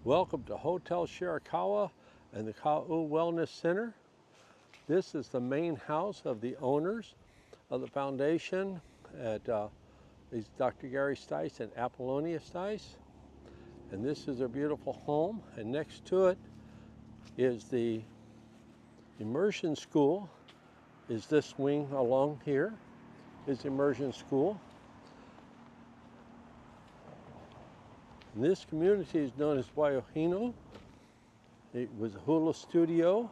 Welcome to Hotel Shirakawa and the Ka'u Wellness Center. This is the main house of the owners of the foundation is Dr. Gary Stice and Apollonia Stice. And this is their beautiful home. And next to it is the immersion school. Is this wing along here is the immersion school. And this community is known as Wai'ohinu. It was a hula studio,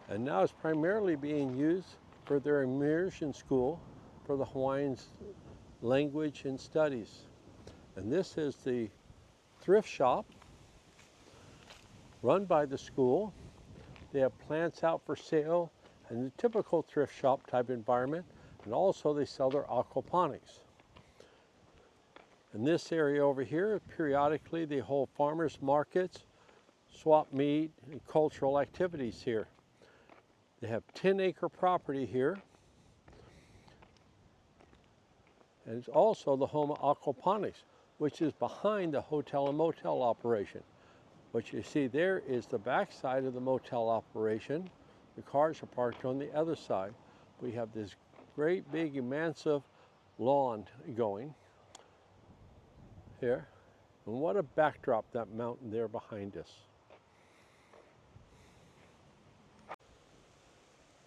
and now it's primarily being used for their immersion school for the Hawaiians' language and studies. And this is the thrift shop run by the school. They have plants out for sale and the typical thrift shop type environment, and also they sell their aquaponics. In this area over here, periodically they hold farmers markets, swap meet, and cultural activities here. They have 10-acre property here. And it's also the home of aquaponics, which is behind the hotel and motel operation. What you see there is the back side of the motel operation. The cars are parked on the other side. We have this great big immensive lawn going here. And what a backdrop, that mountain there behind us.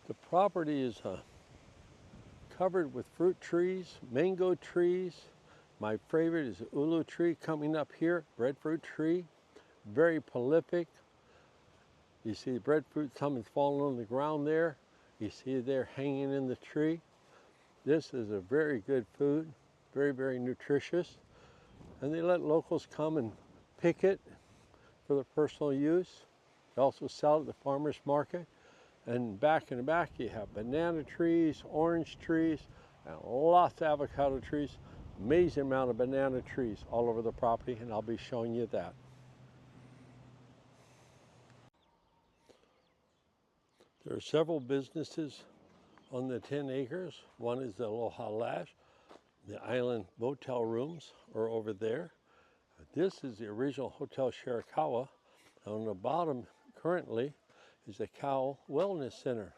The property is covered with fruit trees, mango trees. My favorite is the ulu tree coming up here, breadfruit tree, very prolific. You see the breadfruit coming falling on the ground there. You see there hanging in the tree. This is a very good food, very, very nutritious. And they let locals come and pick it for their personal use. They also sell it at the farmer's market. And back in the back, you have banana trees, orange trees, and lots of avocado trees. Amazing amount of banana trees all over the property, and I'll be showing you that. There are several businesses on the 10 acres. One is the Aloha Lash. The island motel rooms are over there. This is the original Hotel Shirakawa. On the bottom currently is the Ka'u Wellness Center.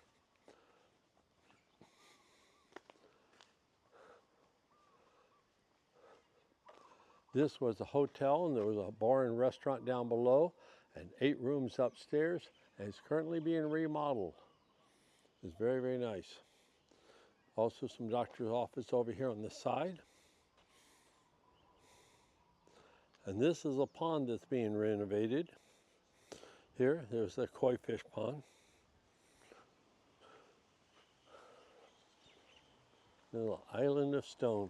This was a hotel, and there was a bar and restaurant down below and 8 rooms upstairs, and it's currently being remodeled. It's very, very nice. Also some doctor's office over here on the side. And this is a pond that's being renovated. Here, there's the koi fish pond. A little island of stone.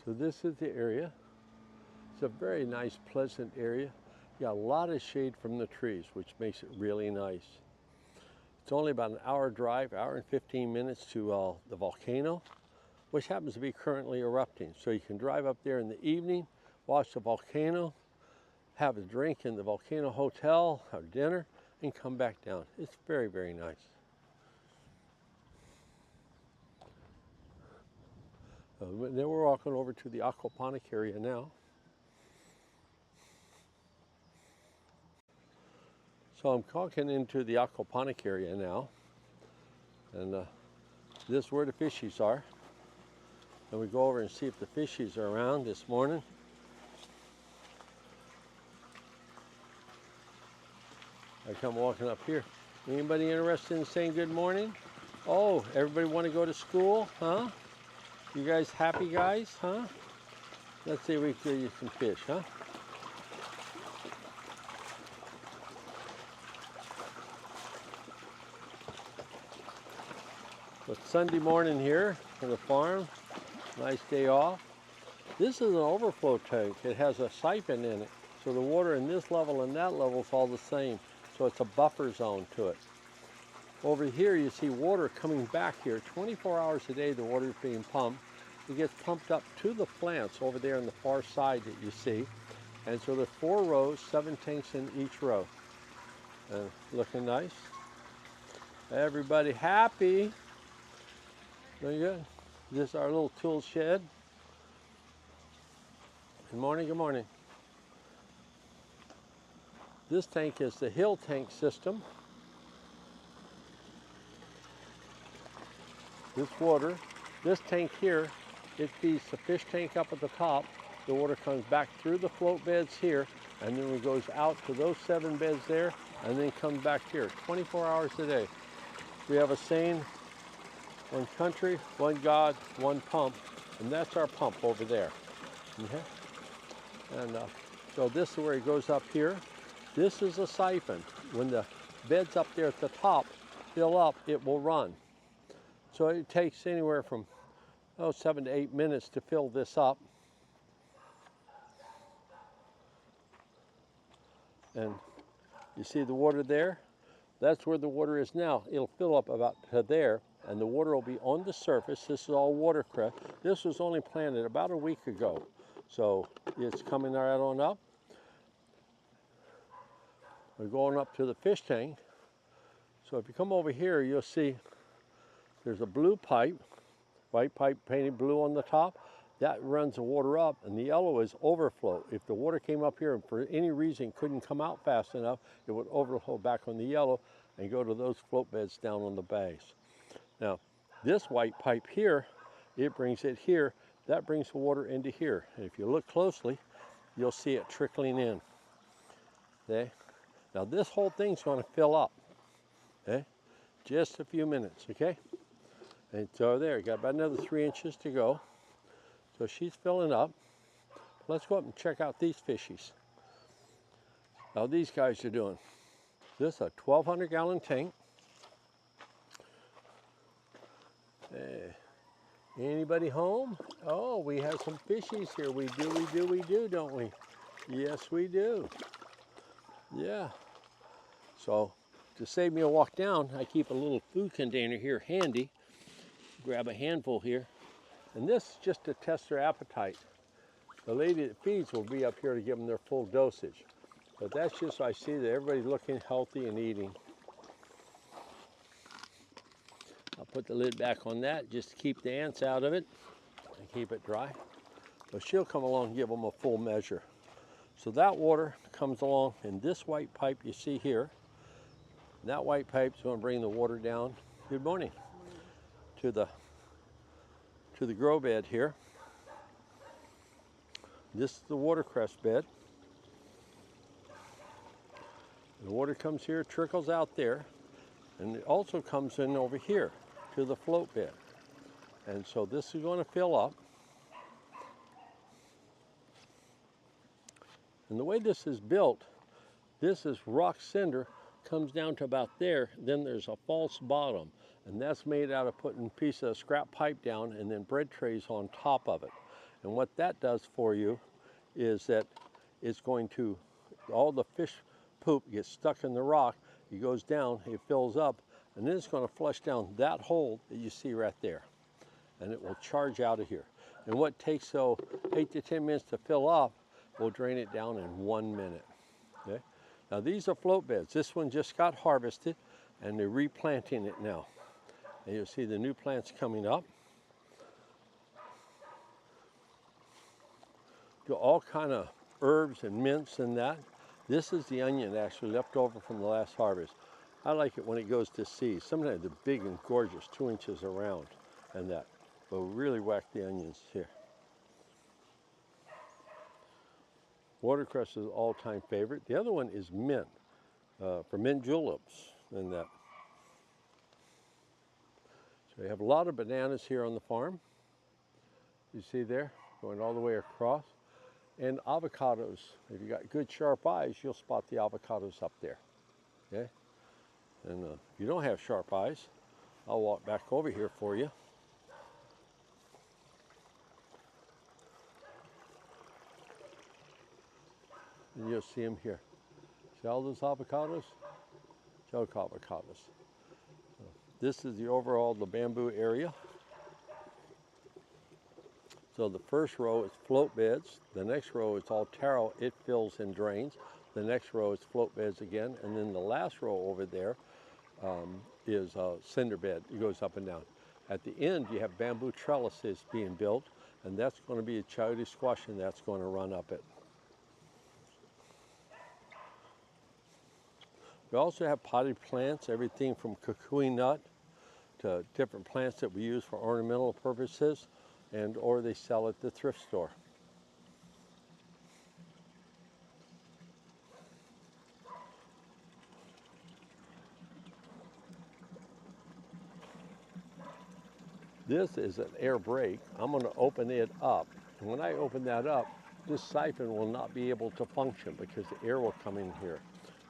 So this is the area. It's a very nice, pleasant area. You got a lot of shade from the trees, which makes it really nice. It's only about an hour drive, hour and 15 minutes to the volcano, which happens to be currently erupting. So you can drive up there in the evening, watch the volcano, have a drink in the volcano hotel, have dinner, and come back down. It's very, very nice. Then we're walking over to the aquaponic area now. So I'm walking into the aquaponic area now. And this is where the fishies are. And we go over and see if the fishies are around this morning. I come walking up here. Anybody interested in saying good morning? Oh, everybody want to go to school, huh? You guys happy guys, huh? Let's see if we can give you some fish, huh? So it's Sunday morning here for the farm. Nice day off. This is an overflow tank. It has a siphon in it. So the water in this level and that level is all the same. So it's a buffer zone to it. Over here you see water coming back here. 24 hours a day the water is being pumped. It gets pumped up to the plants over there on the far side that you see. And so there's 4 rows, 7 tanks in each row. Looking nice. Everybody happy. Very good. This is our little tool shed. Good morning, good morning. This tank is the hill tank system. This water, this tank here, it feeds the fish tank up at the top. The water comes back through the float beds here, and then it goes out to those 7 beds there, and then comes back here, 24 hours a day. We have a saying, one country, one God, one pump, and that's our pump over there. Okay? And so this is where it goes up here. This is a siphon. When the beds up there at the top fill up, it will run. So it takes anywhere from 7 to 8 minutes to fill this up. And you see the water there? That's where the water is now. It'll fill up about to there, and the water will be on the surface. This is all watercress. This was only planted about a week ago. So it's coming right on up. We're going up to the fish tank. So if you come over here, you'll see there's a blue pipe, white pipe painted blue on the top. That runs the water up, and the yellow is overflow. If the water came up here and for any reason couldn't come out fast enough, it would overflow back on the yellow and go to those float beds down on the bays. Now, this white pipe here, it brings it here. That brings the water into here. And if you look closely, you'll see it trickling in. Okay? Now this whole thing's going to fill up. Okay? Just a few minutes, okay? And so there, got about another 3 inches to go. So she's filling up. Let's go up and check out these fishies. How these guys are doing. This is a 1,200 gallon tank. Anybody home? Oh, we have some fishies here. We do, don't we? Yes, we do. Yeah. So to save me a walk down, I keep a little food container here handy. Grab a handful here. And this is just to test their appetite. The lady that feeds will be up here to give them their full dosage. But that's just so I see that everybody's looking healthy and eating. I'll put the lid back on that just to keep the ants out of it and keep it dry. But she'll come along and give them a full measure. So that water comes along in this white pipe you see here. That white pipe is going to bring the water down. Good morning. To the grow bed here. This is the watercress bed. The water comes here, trickles out there, and it also comes in over here to the float bed. And so this is going to fill up. And the way this is built, this is rock cinder, comes down to about there, then there's a false bottom. And that's made out of putting a piece of scrap pipe down and then bread trays on top of it. And what that does for you is that it's going to, all the fish poop gets stuck in the rock, it goes down, it fills up, and then it's going to flush down that hole that you see right there. And it will charge out of here. And what takes 8 to 10 minutes to fill up, we'll drain it down in 1 minute. Okay? Now these are float beds. This one just got harvested and they're replanting it now. And you'll see the new plants coming up. Do all kind of herbs and mints and that. This is the onion actually left over from the last harvest. I like it when it goes to seed. Sometimes they're big and gorgeous, 2 inches around and that. But we'll really whack the onions here. Watercress is an all-time favorite. The other one is mint, for mint juleps and that. So we have a lot of bananas here on the farm. You see there, going all the way across. And avocados. If you got good sharp eyes, you'll spot the avocados up there. Okay? And if you don't have sharp eyes, I'll walk back over here for you. And you'll see them here. See all those avocados? Choke avocados. This is the overall, the bamboo area. So the first row is float beds. The next row is all taro. It fills and drains. The next row is float beds again. And then the last row over there is a cinder bed. It goes up and down. At the end, you have bamboo trellises being built, and that's going to be a chayote squash, and that's going to run up it. We also have potted plants, everything from kukui nut to different plants that we use for ornamental purposes, and or they sell at the thrift store. This is an air brake. I'm going to open it up. And when I open that up, this siphon will not be able to function because the air will come in here.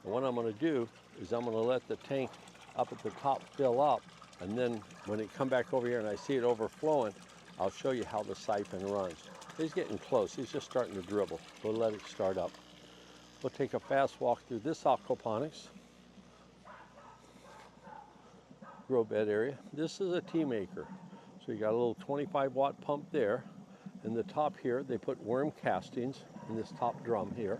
And what I'm going to do is I'm going to let the tank up at the top fill up. And then when it come back over here and I see it overflowing, I'll show you how the siphon runs. He's getting close. He's just starting to dribble. We'll let it start up. We'll take a fast walk through this aquaponics grow bed area. This is a tea maker. So you got a little 25-watt pump there. In the top here, they put worm castings in this top drum here.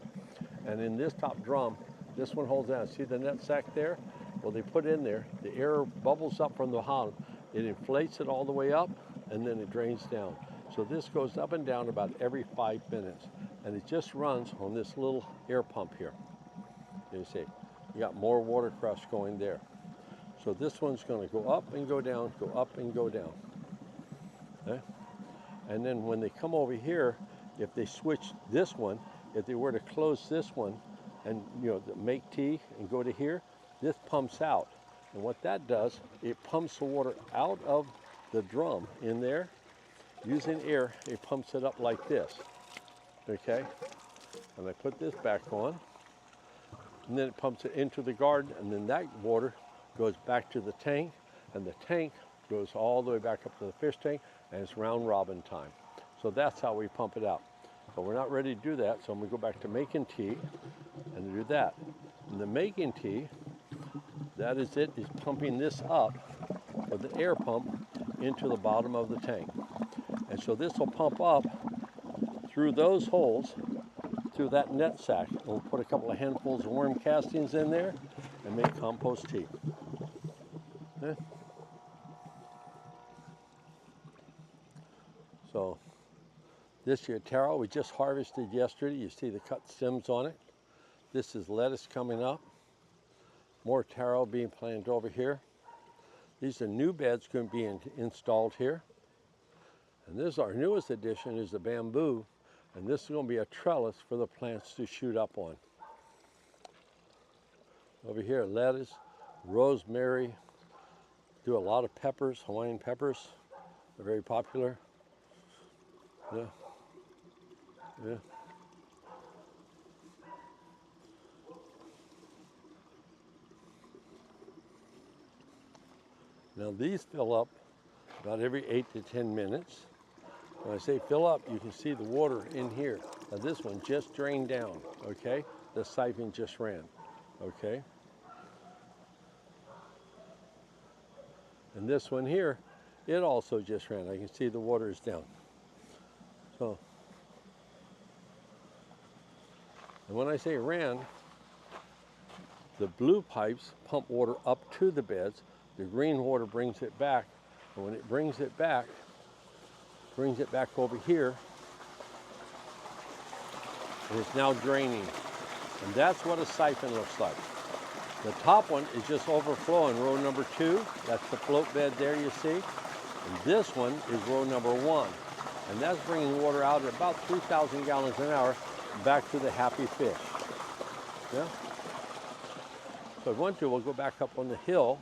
And in this top drum, this one holds down. See the net sack there? Well, they put in there, the air bubbles up from the bottom. It inflates it all the way up, and then it drains down. So this goes up and down about every 5 minutes. And it just runs on this little air pump here. You see, you got more watercress going there. So this one's going to go up and go down, go up and go down. Okay? And then when they come over here, if they switch this one, if they were to close this one and make tea and go to here, this pumps out. And what that does, it pumps the water out of the drum in there. Using air, it pumps it up like this. Okay? And I put this back on. And then it pumps it into the garden, and then that water goes back to the tank, and the tank goes all the way back up to the fish tank, and it's round robin time. So that's how we pump it out. But we're not ready to do that, so I'm going to go back to making tea and do that. And the making tea, that is pumping this up with an air pump into the bottom of the tank. And so this will pump up through those holes, through that net sack. And we'll put a couple of handfuls of worm castings in there and make compost tea. Okay? So this here taro we just harvested yesterday. You see the cut stems on it. This is lettuce coming up. More taro being planted over here. These are new beds going to be installed here. And this is our newest addition is the bamboo. And this is going to be a trellis for the plants to shoot up on. Over here, lettuce, rosemary. Do a lot of peppers, Hawaiian peppers. They're very popular. Yeah. Yeah. Now these fill up about every 8 to 10 minutes. When I say fill up, you can see the water in here. Now this one just drained down, okay? The siphon just ran, okay? And this one here, it also just ran. I can see the water is down. So, and when I say ran, the blue pipes pump water up to the beds. The green water brings it back. And when it brings it back over here, and it's now draining. And that's what a siphon looks like. The top one is just overflowing, row number 2. That's the float bed there you see. And this one is row number 1. And that's bringing water out at about 3,000 gallons an hour back to the happy fish. Yeah? So if I want to, we'll go back up on the hill.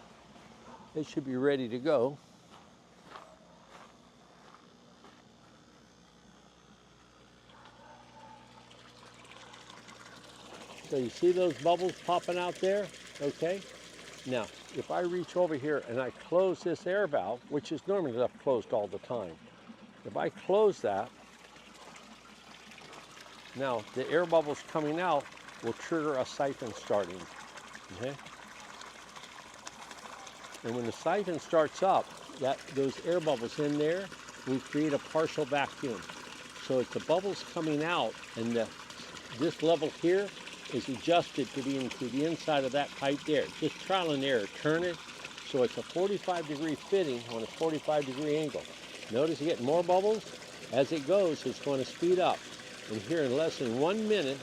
It should be ready to go. So you see those bubbles popping out there? Okay. Now, if I reach over here and I close this air valve, which is normally left closed all the time, if I close that, now the air bubbles coming out will trigger a siphon starting. Okay. And when the siphon starts up, those air bubbles in there, we create a partial vacuum. So it's the bubbles coming out, and this level here is adjusted to be into the inside of that pipe there. Just trial and error. Turn it so it's a 45-degree fitting on a 45-degree angle. Notice you get more bubbles. As it goes, it's going to speed up. And here in less than 1 minute,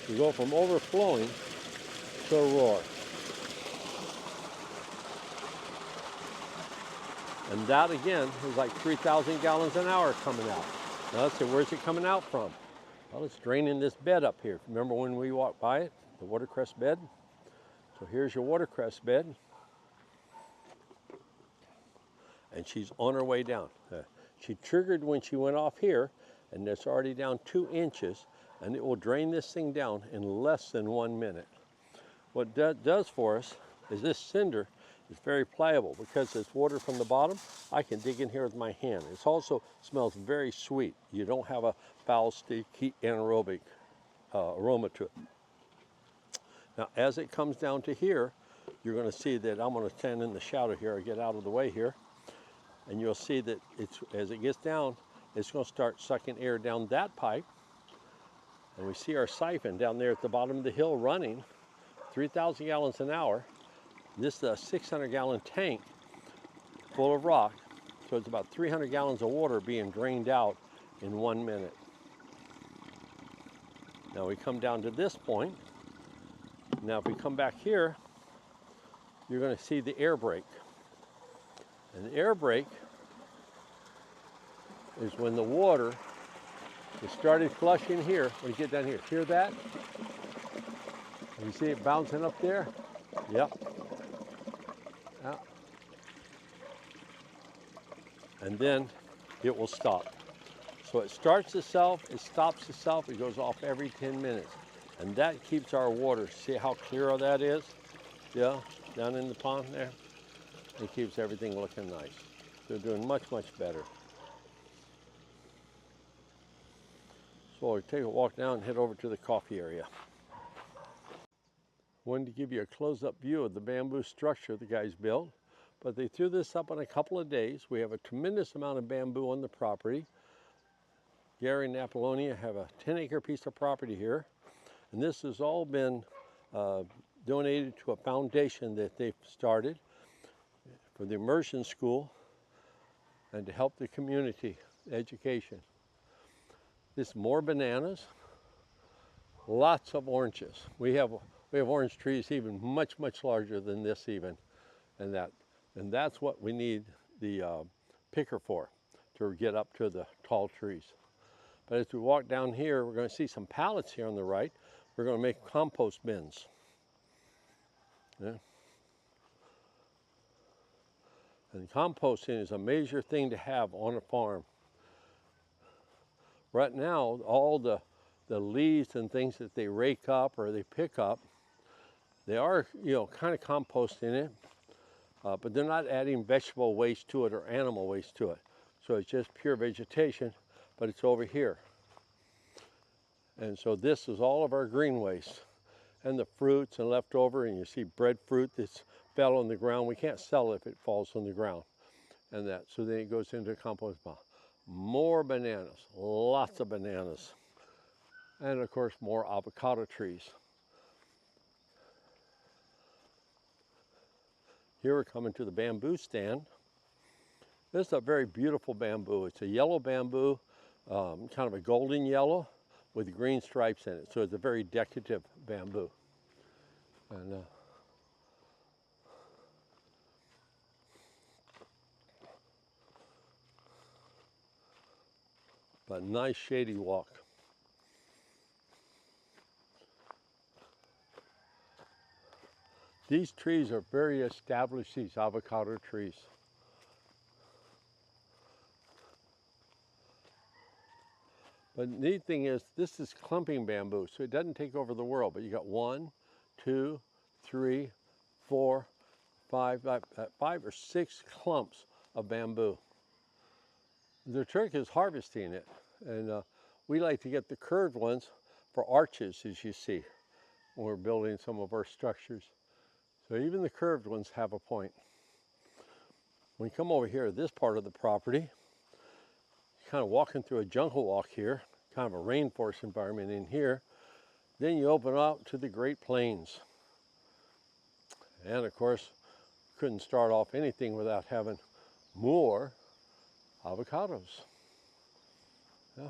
you go from overflowing to a roar. And that again is like 3,000 gallons an hour coming out. Now let's see, where's it coming out from? Well, it's draining this bed up here. Remember when we walked by it, the watercress bed? So here's your watercress bed. And she's on her way down. She triggered when she went off here, and it's already down 2 inches, and it will drain this thing down in less than 1 minute. What that does for us is this cinder is very pliable. Because there's water from the bottom, I can dig in here with my hand. It also smells very sweet. You don't have a foul, sticky, anaerobic aroma to it. Now, as it comes down to here, you're going to see that I'm going to stand in the shadow here. I get out of the way here. And you'll see that as it gets down, it's going to start sucking air down that pipe. And we see our siphon down there at the bottom of the hill running 3,000 gallons an hour. This is a 600-gallon tank full of rock. So it's about 300 gallons of water being drained out in 1 minute. Now we come down to this point. Now if we come back here, you're going to see the air brake. And the air brake is when the water is started flushing here. When you get down here, hear that? You see it bouncing up there? Yep. Yeah. And then it will stop. So it starts itself, it stops itself, it goes off every 10 minutes. And that keeps our water, see how clear that is? Yeah, down in the pond there. It keeps everything looking nice. They're doing much, much better. So we'll take a walk down and head over to the coffee area. Wanted to give you a close-up view of the bamboo structure the guys built, but they threw this up in a couple of days. We have a tremendous amount of bamboo on the property. Gary and Apollonia have a 10-acre piece of property here, and this has all been donated to a foundation that they've started for the immersion school and to help the community education. This is more bananas, lots of oranges. We have orange trees even much larger than this even, and that's what we need the picker for, to get up to the tall trees. But as we walk down here, we're going to see some pallets here on the right. We're going to make compost bins. Yeah. And composting is a major thing to have on a farm. Right now, all the leaves and things that they rake up or they pick up, they are, kind of composting it, but they're not adding vegetable waste to it or animal waste to it. So it's just pure vegetation, but it's over here. And so this is all of our green waste and the fruits and leftover, and you see breadfruit that's fell on the ground. We can't sell it if it falls on the ground and that. So then it goes into a compost pile. More bananas, lots of bananas. And of course, more avocado trees. Here we're coming to the bamboo stand. This is a very beautiful bamboo. It's a yellow bamboo, kind of a golden yellow with green stripes in it. So it's a very decorative bamboo. And but nice shady walk. These trees are very established, these avocado trees. But the neat thing is, this is clumping bamboo, so it doesn't take over the world. But you got 1, 2, 3, 4, 5 or 6 clumps of bamboo. The trick is harvesting it, and we like to get the curved ones for arches, as you see, when we're building some of our structures. So even the curved ones have a point. When you come over here to this part of the property, kind of walking through a jungle walk here, kind of a rainforest environment in here. Then you open up to the Great Plains. And of course, couldn't start off anything without having more avocados. Yeah.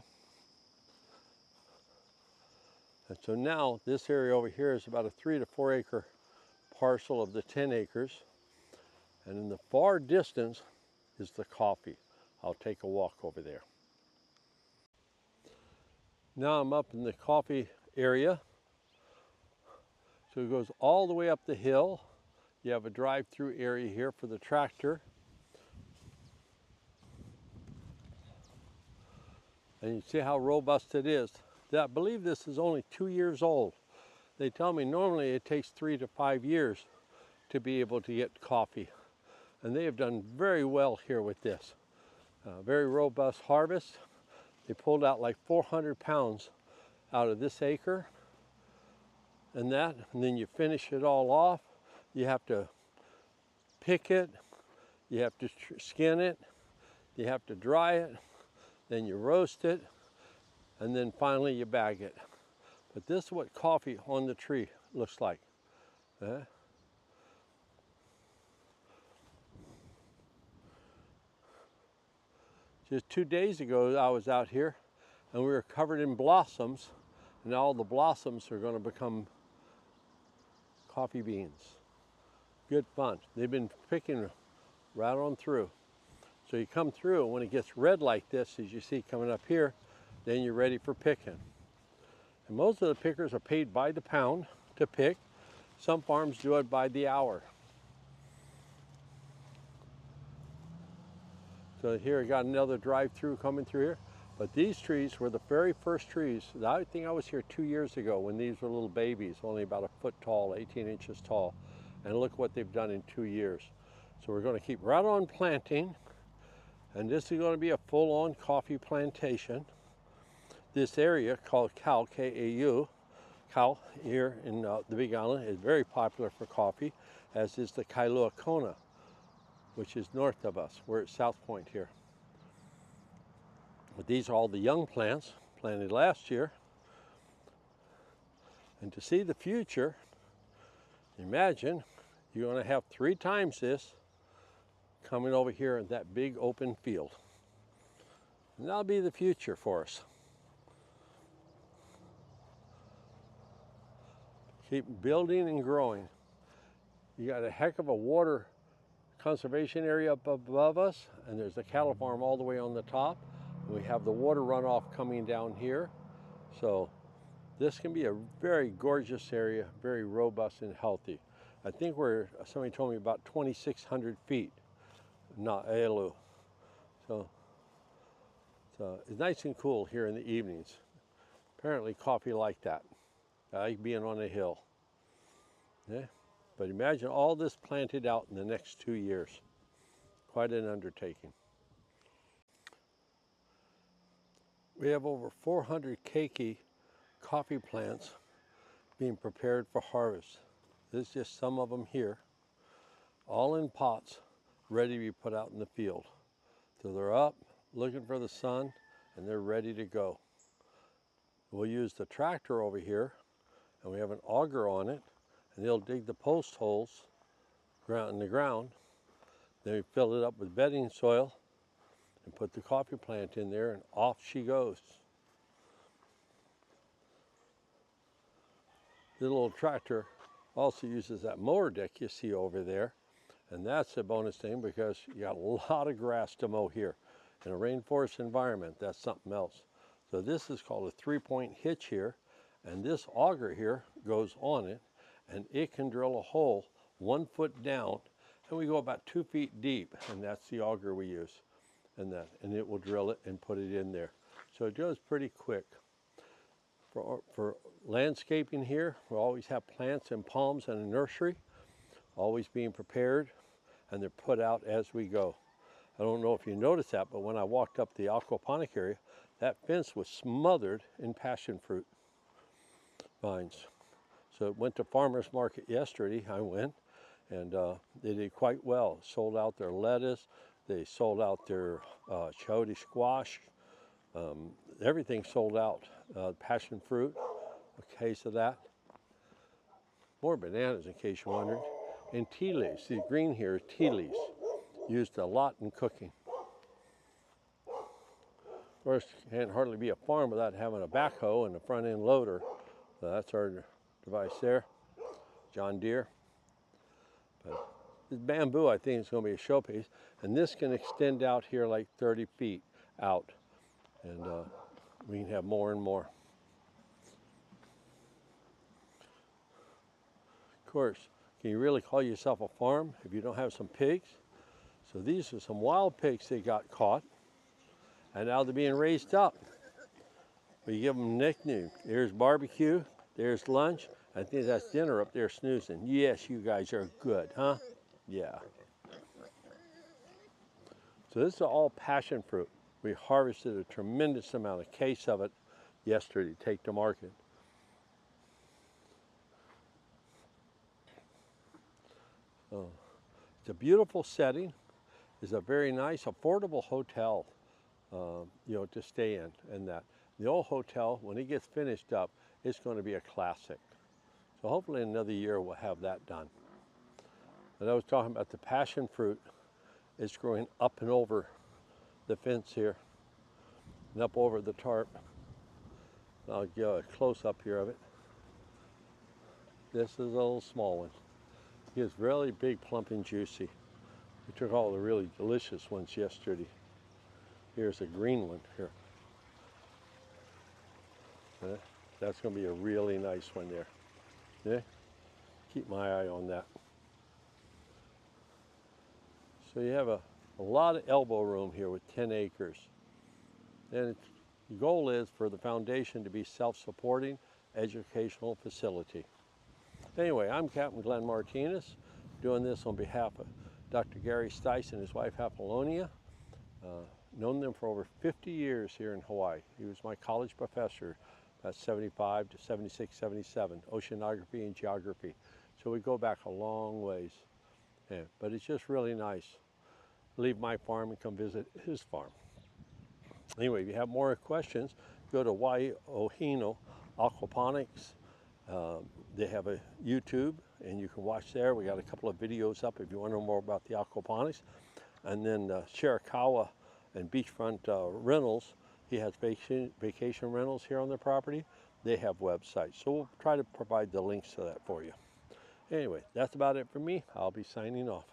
And so now this area over here is about a 3 to 4 acre parcel of the 10 acres. And in the far distance is the coffee. I'll take a walk over there. Now I'm up in the coffee area. So it goes all the way up the hill. You have a drive-through area here for the tractor. And you see how robust it is. I believe this is only 2 years old. They tell me normally it takes 3 to 5 years to be able to get coffee. And they have done very well here with this. Very robust harvest. They pulled out like 400 pounds out of this acre and then you finish it all off. You have to pick it, you have to skin it, you have to dry it, then you roast it, and then finally you bag it. But this is what coffee on the tree looks like. Just 2 days ago I was out here and we were covered in blossoms, and all the blossoms are going to become coffee beans. Good fun. They've been picking right on through. So you come through, and when it gets red like this, as you see coming up here, then you're ready for picking. And most of the pickers are paid by the pound to pick. Some farms do it by the hour. So here I got another drive-through coming through here. But these trees were the very first trees. I think I was here 2 years ago when these were little babies, only about a foot tall, 18 inches tall. And look what they've done in 2 years. So we're going to keep right on planting. And this is going to be a full-on coffee plantation. This area called Kau, K-A-U, Kau, here in the Big Island, is very popular for coffee, as is the Kailua Kona, which is north of us. We're at South Point here. But these are all the young plants planted last year. And to see the future, imagine you're going to have 3 times this coming over here in that big open field. And that'll be the future for us. Keep building and growing. You got a heck of a water conservation area up above us, and there's the cattle farm all the way on the top. And we have the water runoff coming down here. So this can be a very gorgeous area, very robust and healthy. I think somebody told me about 2,600 feet, not Elu. So it's nice and cool here in the evenings. Apparently coffee like that. I like being on a hill. Yeah? But imagine all this planted out in the next 2 years. Quite an undertaking. We have over 400 keiki coffee plants being prepared for harvest. This is just some of them here, all in pots, ready to be put out in the field. So they're up, looking for the sun, and they're ready to go. We'll use the tractor over here, and we have an auger on it, and they'll dig the post holes in the ground. Then we fill it up with bedding soil and put the coffee plant in there, and off she goes. The little tractor also uses that mower deck you see over there, and that's a bonus thing because you got a lot of grass to mow here. In a rainforest environment, that's something else. So this is called a 3-point hitch here, and this auger here goes on it, and it can drill a hole 1 foot down, and we go about 2 feet deep, and that's the auger we use, and it will drill it and put it in there. So it goes pretty quick. For landscaping here, we always have plants and palms in a nursery, always being prepared, and they're put out as we go. I don't know if you noticed that, but when I walked up the aquaponic area, that fence was smothered in passion fruit vines. So it went to farmer's market yesterday. I went, and they did quite well. Sold out their lettuce, they sold out their chayote squash, everything sold out. Passion fruit, a case of that. More bananas, in case you wondered. And tea leaves. See, green here is tea leaves, used a lot in cooking. Of course, can't hardly be a farm without having a backhoe and a front end loader. So that's our device there, John Deere. But this bamboo, I think, is going to be a showpiece, and this can extend out here like 30 feet out, and we can have more and more. Of course, can you really call yourself a farm if you don't have some pigs? So these are some wild pigs they got caught, and now they're being raised up. We give them nicknames. There's barbecue, there's lunch. I think that's dinner up there snoozing. Yes, you guys are good, huh? Yeah. So this is all passion fruit. We harvested a tremendous amount, a case of it yesterday to take to market. Oh, it's a beautiful setting. It's a very nice, affordable hotel, to stay in. And that the old hotel, when it gets finished up, it's going to be a classic. So hopefully in another year we'll have that done. And I was talking about the passion fruit. It's growing up and over the fence here, and up over the tarp. I'll give a close up here of it. This is a little small one. It's really big, plump, and juicy. We took all the really delicious ones yesterday. Here's a green one here. That's going to be a really nice one there. Yeah? Keep my eye on that. So you have a lot of elbow room here with 10 acres. And the goal is for the foundation to be self-supporting educational facility. Anyway, I'm Captain Glenn Martinez, doing this on behalf of Dr. Gary Stice and his wife Apollonia. Known them for over 50 years here in Hawaii. He was my college professor, about 75 to 76, 77, oceanography and geography. So we go back a long ways. Yeah, but it's just really nice. Leave my farm and come visit his farm. Anyway, if you have more questions, go to Wai'ohinu Aquaponics. They have a YouTube, and you can watch there. We got a couple of videos up if you want to know more about the aquaponics. And then Shirakawa and Beachfront Rentals, he has vacation rentals here on the property. They have websites, so we'll try to provide the links to that for you. Anyway, that's about it for me. I'll be signing off.